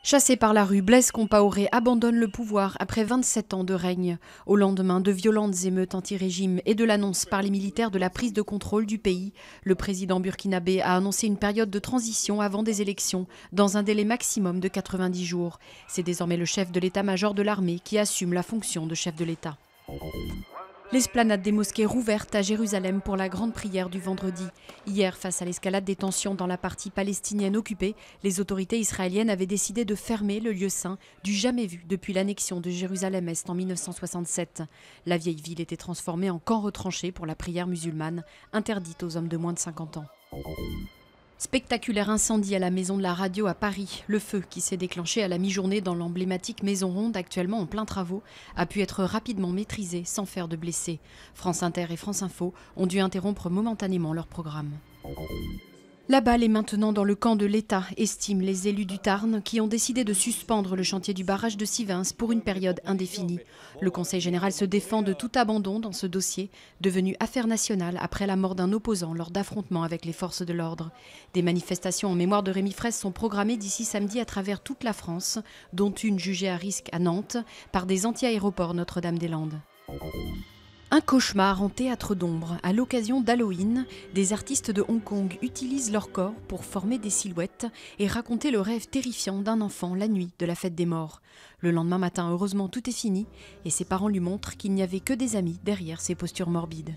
Chassé par la rue, Blaise Compaoré abandonne le pouvoir après 27 ans de règne. Au lendemain de violentes émeutes anti-régime et de l'annonce par les militaires de la prise de contrôle du pays, le président burkinabé a annoncé une période de transition avant des élections, dans un délai maximum de 90 jours. C'est désormais le chef de l'état-major de l'armée qui assume la fonction de chef de l'État. L'esplanade des mosquées rouverte à Jérusalem pour la grande prière du vendredi. Hier, face à l'escalade des tensions dans la partie palestinienne occupée, les autorités israéliennes avaient décidé de fermer le lieu saint, du jamais vu depuis l'annexion de Jérusalem-Est en 1967. La vieille ville était transformée en camp retranché pour la prière musulmane, interdite aux hommes de moins de 50 ans. Spectaculaire incendie à la Maison de la Radio à Paris. Le feu, qui s'est déclenché à la mi-journée dans l'emblématique Maison Ronde, actuellement en plein travaux, a pu être rapidement maîtrisé sans faire de blessés. France Inter et France Info ont dû interrompre momentanément leur programme. La balle est maintenant dans le camp de l'État, estiment les élus du Tarn, qui ont décidé de suspendre le chantier du barrage de Sivens pour une période indéfinie. Le Conseil général se défend de tout abandon dans ce dossier, devenu affaire nationale après la mort d'un opposant lors d'affrontements avec les forces de l'ordre. Des manifestations en mémoire de Rémi Fraisse sont programmées d'ici samedi à travers toute la France, dont une jugée à risque à Nantes par des anti-aéroports Notre-Dame-des-Landes. Un cauchemar en théâtre d'ombre. À l'occasion d'Halloween, des artistes de Hong Kong utilisent leur corps pour former des silhouettes et raconter le rêve terrifiant d'un enfant la nuit de la fête des morts. Le lendemain matin, heureusement, tout est fini et ses parents lui montrent qu'il n'y avait que des amis derrière ces postures morbides.